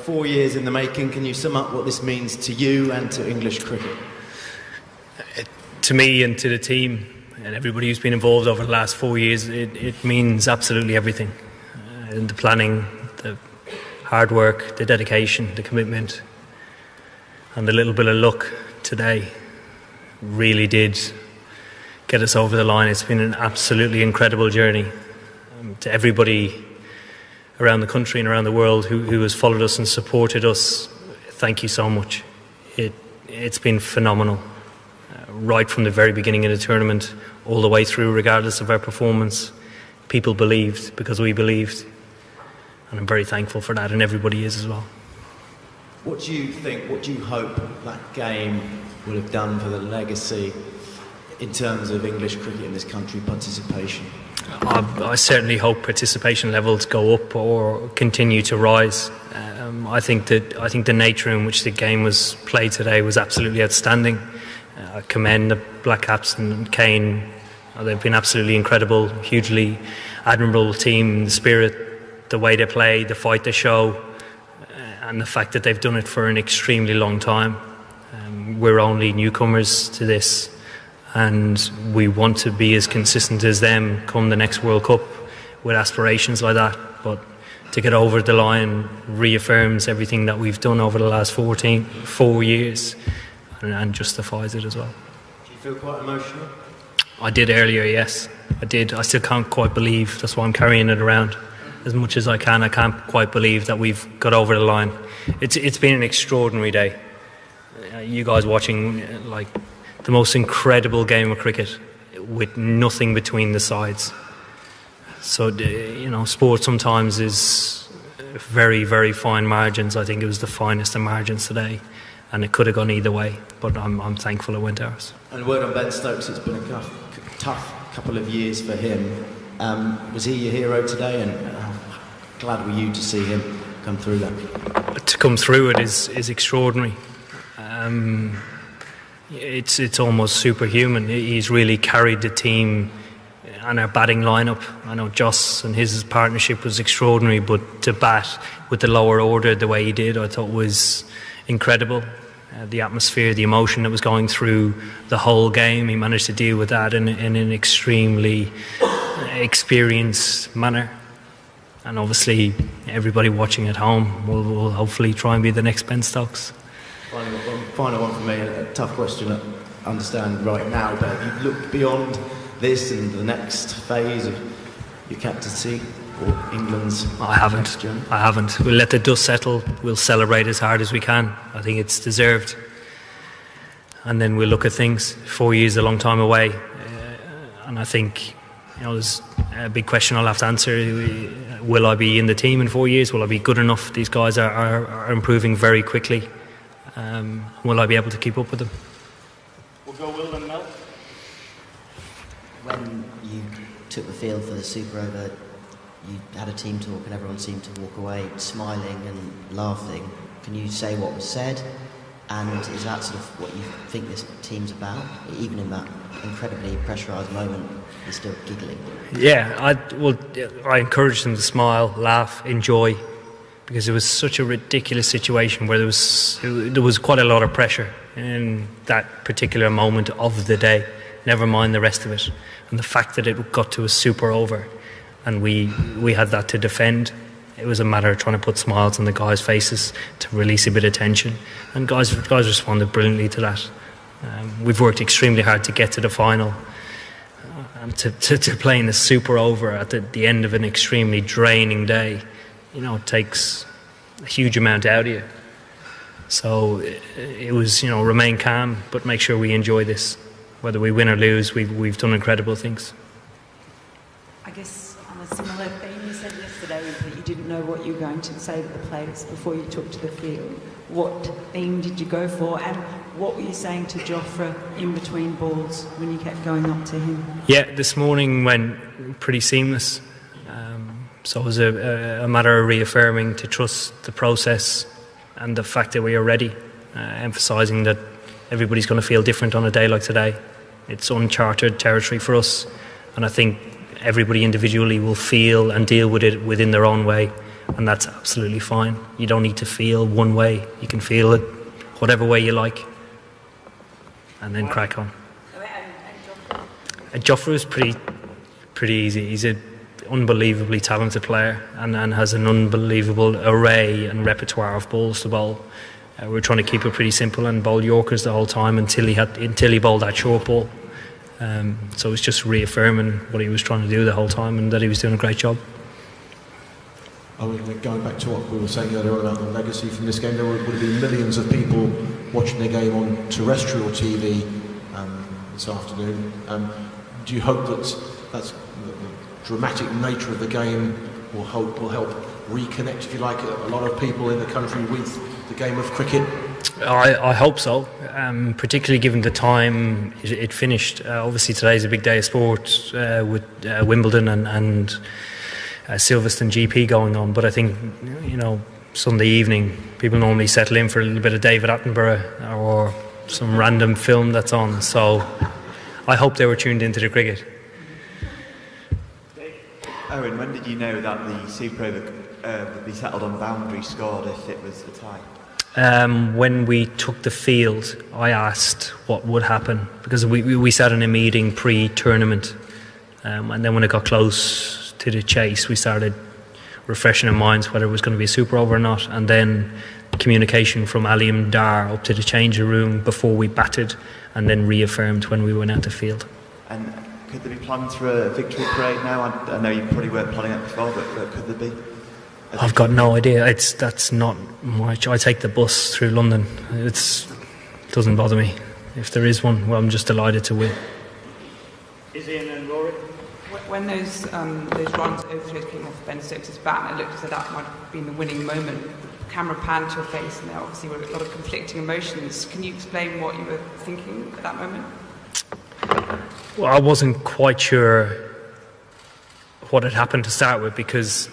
4 years in the making. Can you sum up what this means to you and to English cricket? To me and to the team and everybody who's been involved over the last 4 years, it means absolutely everything. The planning, the hard work, the dedication, the commitment, and the little bit of luck today really did get us over the line. It's been an absolutely incredible journey. To everybody around the country and around the world who has followed us and supported us, thank you so much. It's been phenomenal. Right from the very beginning of the tournament, all the way through, regardless of our performance, people believed because we believed. And I'm very thankful for that, and everybody is as well. What do you think, what do you hope that game will have done for the legacy in terms of English cricket in this country, participation? I certainly hope participation levels go up or continue to rise. I think the nature in which the game was played today was absolutely outstanding. I commend the Black Caps and Kane. They've been absolutely incredible, hugely admirable team. The spirit, the way they play, the fight they show, and the fact that they've done it for an extremely long time. We're only newcomers to this, and we want to be as consistent as them come the next World Cup with aspirations like that. But to get over the line reaffirms everything that we've done over the last 4 years and justifies it as well. Do you feel quite emotional? I did earlier, yes. I did. I still can't quite believe, that's why I'm carrying it around as much as I can. I can't quite believe that we've got over the line. It's been an extraordinary day. You guys watching, like, the most incredible game of cricket with nothing between the sides. So, sport sometimes is very, very fine margins. I think it was the finest of margins today, and it could have gone either way, but I'm thankful it went ours. And word on Ben Stokes, it's been a tough couple of years for him. Was he your hero today, and how glad were you to see him come through that? To come through it is extraordinary. It's almost superhuman. He's really carried the team and our batting lineup. I know Joss and his partnership was extraordinary, but to bat with the lower order the way he did, I thought was incredible. The atmosphere, the emotion that was going through the whole game, he managed to deal with that in an extremely experienced manner. And obviously everybody watching at home will hopefully try and be the next Ben Stokes. Final one for me, a tough question to understand right now, but have you looked beyond this and the next phase of your captaincy or England's next journey? I haven't. We'll let the dust settle. We'll celebrate as hard as we can. I think it's deserved. And then we'll look at things. 4 years is a long time away. And I think, there's a big question I'll have to answer. Will I be in the team in 4 years? Will I be good enough? These guys are improving very quickly. Will I be able to keep up with them? We'll go Will and Mel. When you took the field for the Super Over, you had a team talk and everyone seemed to walk away smiling and laughing. Can you say what was said? And is that sort of what you think this team's about? Even in that incredibly pressurised moment, you're still giggling. Yeah, I encouraged them to smile, laugh, enjoy, because it was such a ridiculous situation where there was quite a lot of pressure in that particular moment of the day, never mind the rest of it. And the fact that it got to a Super Over and we had that to defend, it was a matter of trying to put smiles on the guys' faces to release a bit of tension, and guys responded brilliantly to that. We've worked extremely hard to get to the final, and to play in the Super Over at the end of an extremely draining day, it takes a huge amount out of you. So it was, remain calm, but make sure we enjoy this. Whether we win or lose, we've done incredible things. I guess on a similar theme, you said yesterday that you didn't know what you were going to say to the players before you took to the field. What theme did you go for, and what were you saying to Jofra in between balls when you kept going up to him? Yeah, this morning went pretty seamless. So it was a matter of reaffirming to trust the process and the fact that we are ready, emphasising that everybody's going to feel different on a day like today. It's uncharted territory for us, and I think everybody individually will feel and deal with it within their own way. and that's absolutely fine. You don't need to feel one way. You can feel it whatever way you like, and then crack on. And Joffre was pretty easy. He's an unbelievably talented player and has an unbelievable array and repertoire of balls to bowl. We were trying to keep it pretty simple and bowl Yorkers the whole time until he bowled that short ball. So it was just reaffirming what he was trying to do the whole time and that he was doing a great job. Going back to what we were saying earlier about the legacy from this game, there would have been millions of people watching the game on terrestrial TV this afternoon. Do you hope that that's the dramatic nature of the game will help reconnect, if you like, a lot of people in the country with the game of cricket? I hope so, particularly given the time it finished. Obviously today's a big day of sport with Wimbledon and Silverstone GP going on, but I think, Sunday evening people normally settle in for a little bit of David Attenborough or some random film that's on, so I hope they were tuned into the cricket. Eoin, when did you know that the Super Over would be settled on boundary scored if it was a tie? When we took the field, I asked what would happen, because we sat in a meeting pre-tournament, and then when it got close to the chase we started refreshing our minds whether it was going to be a Super Over or not, and then communication from Aliam Dar up to the changing room before we batted, and then reaffirmed when we went out the field. And could there be plans for a victory parade now? I know you probably weren't planning it before, but could there be? I've got no idea. That's not much. I take the bus through London. It doesn't bother me. If there is one, well, I'm just delighted to win. Is Ian and Rory? When those runs overthrows came off Ben Stokes' bat, and it looked as though that might have been the winning moment, the camera panned to your face, and there obviously were a lot of conflicting emotions. Can you explain what you were thinking at that moment? Well, I wasn't quite sure what had happened to start with, because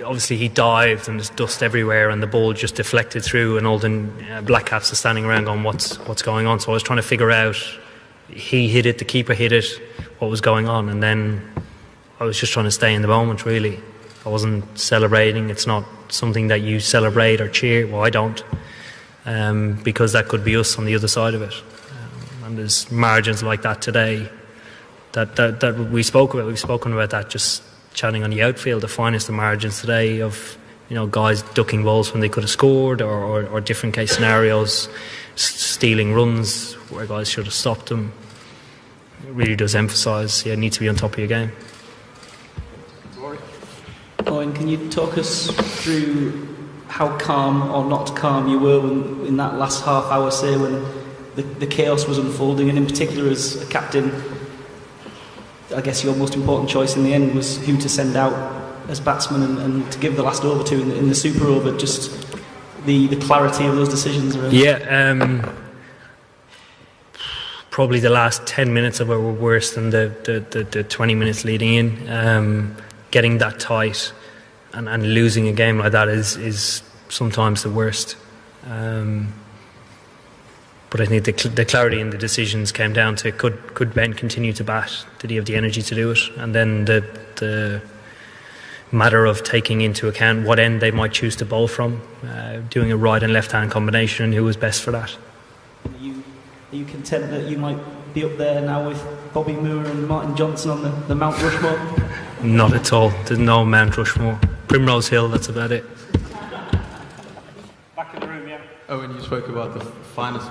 obviously he dived and there's dust everywhere and the ball just deflected through, and all the black caps are standing around going, what's going on? So I was trying to figure out, he hit it, the keeper hit it, what was going on, and then I was just trying to stay in the moment, really. I wasn't celebrating. It's not something that you celebrate or cheer. Well, I don't, because that could be us on the other side of it. And there's margins like that today that we spoke about. We've spoken about that just chatting on the outfield, the finest of margins today of, guys ducking balls when they could have scored, or different case scenarios, stealing runs where guys should have stopped them. It really does emphasise you need to be on top of your game. Eoin, can you talk us through how calm or not calm you were in that last half hour, say, when the chaos was unfolding, and in particular as a captain, I guess your most important choice in the end was who to send out as batsman and to give the last over to in the Super Over, just the clarity of those decisions around. Yeah, probably the last 10 minutes of it were worse than the 20 minutes leading in. Getting that tight and losing a game like that is sometimes the worst. But I think the clarity in the decisions came down to could Ben continue to bat? Did he have the energy to do it? And then the matter of taking into account what end they might choose to bowl from, doing a right and left hand combination, and who was best for that. Are you content that you might be up there now with Bobby Moore and Martin Johnson on the Mount Rushmore? Not at all. There's no Mount Rushmore. Primrose Hill, that's about it. Back in the room, yeah. Eoin, you spoke about the finest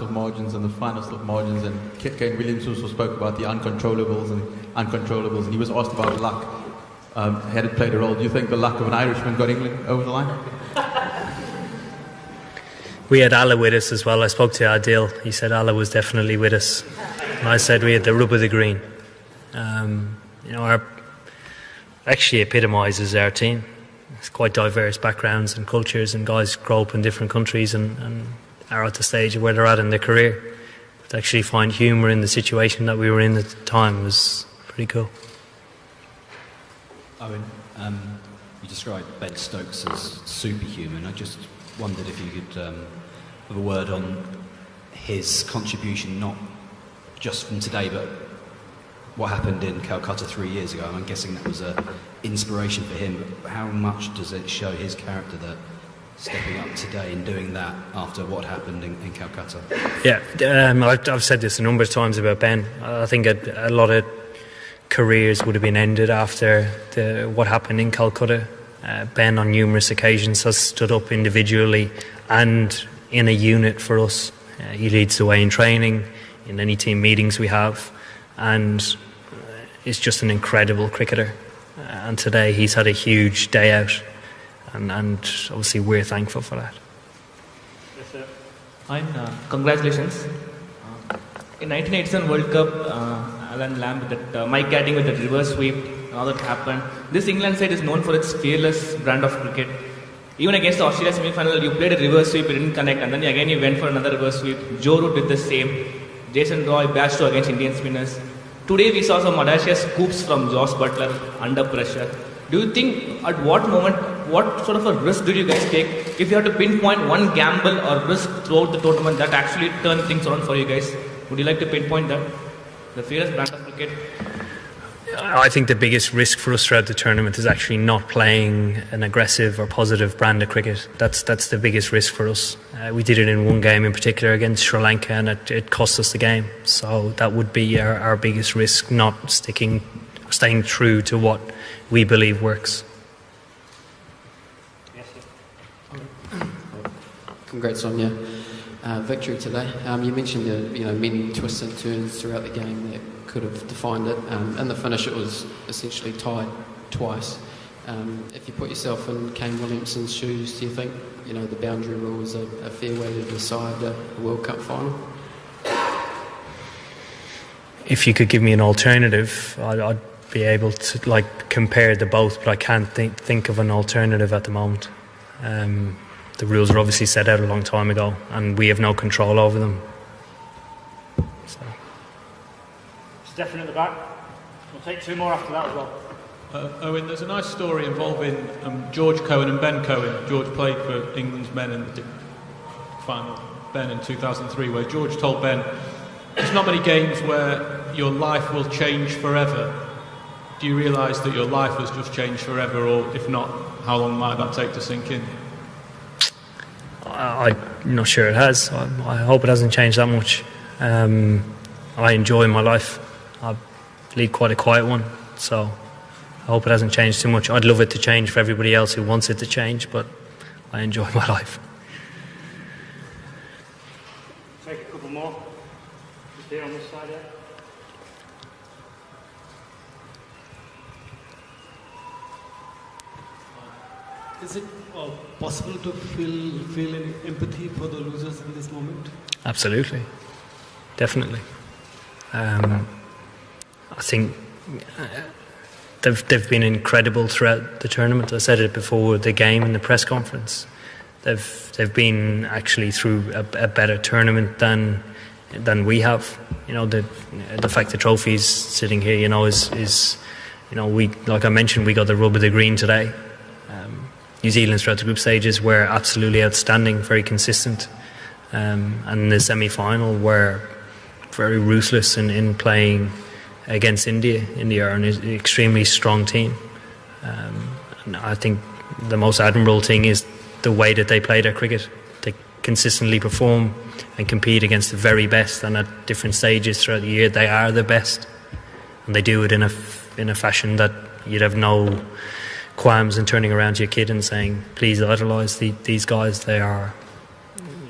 of margins and the finest of margins, and Kane Williamson also spoke about the uncontrollables, and he was asked about luck. Had it played a role? Do you think the luck of an Irishman got England over the line? We had Allah with us as well. I spoke to Adil. He said Allah was definitely with us. And I said we had the rub of the green. Our actually epitomises our team. It's quite diverse backgrounds and cultures, and guys grow up in different countries and are at the stage of where they're at in their career. But to actually find humour in the situation that we were in at the time was pretty cool. Eoin, you described Ben Stokes as superhuman. I just wondered if you could have a word on his contribution, not just from today, but what happened in Calcutta 3 years ago. I'm guessing that was an inspiration for him. But how much does it show his character that stepping up today and doing that after what happened in Calcutta? Yeah, I've said this a number of times about Ben. I think a lot of careers would have been ended after what happened in Calcutta. Ben on numerous occasions has stood up individually and in a unit for us. He leads the way in training, in any team meetings we have, and is just an incredible cricketer. And today he's had a huge day out, and obviously we're thankful for that. Yes, sir. And congratulations. In 1987 World Cup, Alan Lamb with that Mike Gatting with that reverse sweep, all that happened. This England side is known for its fearless brand of cricket. Even against the Australia semi-final, you played a reverse sweep, you didn't connect, and then again you went for another reverse sweep. Joe Root did the same. Jason Roy bashed to against Indian spinners. Today we saw some audacious scoops from Josh Butler under pressure. Do you think at what moment, what sort of a risk did you guys take? If you had to pinpoint one gamble or risk throughout the tournament that actually turned things around for you guys, would you like to pinpoint that? The fearless brand of cricket? I think the biggest risk for us throughout the tournament is actually not playing an aggressive or positive brand of cricket. That's the biggest risk for us. We did it in one game in particular against Sri Lanka, and it cost us the game. So that would be our biggest risk, not staying true to what we believe works. Yes, sir. Congrats on your victory today. You mentioned the many twists and turns throughout the game that could have defined it. In the finish, it was essentially tied twice. If you put yourself in Kane Williamson's shoes, do you think the boundary rule is a fair way to decide a World Cup final? If you could give me an alternative, I'd be able to compare the both, but I can't think of an alternative at the moment. The rules were obviously set out a long time ago, and we have no control over them. Stefan at the back. We'll take two more after that as well. Owen, there's a nice story involving George Cohen and Ben Cohen. George played for England's men in the final, Ben in 2003, where George told Ben, there's not many games where your life will change forever. Do you realise that your life has just changed forever, or if not, how long might that take to sink in? I'm not sure it has. I hope it hasn't changed that much. I enjoy my life. I lead quite a quiet one, so I hope it hasn't changed too much. I'd love it to change for everybody else who wants it to change, but I enjoy my life. Take a couple more. Just here on this side, yeah. Is it possible to feel any empathy for the losers in this moment? Absolutely, definitely. I think they've been incredible throughout the tournament. I said it before the game and the press conference. They've been actually through a better tournament than we have. The fact the trophy's sitting here, is we, like I mentioned, we got the rub of the green today. New Zealand throughout the group stages were absolutely outstanding, very consistent, and the semi-final were very ruthless in playing against India. India are an extremely strong team, and I think the most admirable thing is the way that they play their cricket. They consistently perform and compete against the very best, and at different stages throughout the year they are the best, and they do it in a fashion that you'd have no qualms in turning around to your kid and saying, please idolise these guys. They are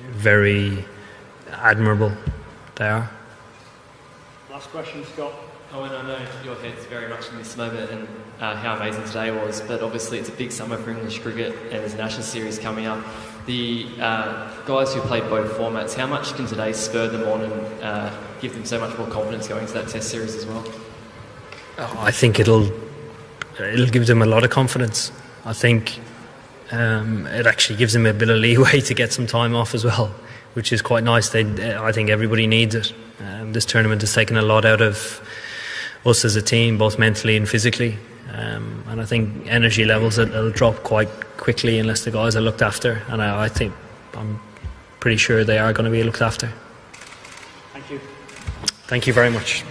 very admirable. They are. Last question, Scott. Owen, I know your head's very much in this moment and how amazing today was, but obviously it's a big summer for English cricket and there's an Ashes series coming up. The guys who played both formats, how much can today spur them on and give them so much more confidence going into that Test series as well? I think it'll give them a lot of confidence. I think it actually gives them a bit of leeway to get some time off as well, which is quite nice. I think everybody needs it. This tournament has taken a lot out of us as a team, both mentally and physically, and I think energy levels will drop quite quickly unless the guys are looked after, and I'm pretty sure they are going to be looked after. Thank you. Thank you very much.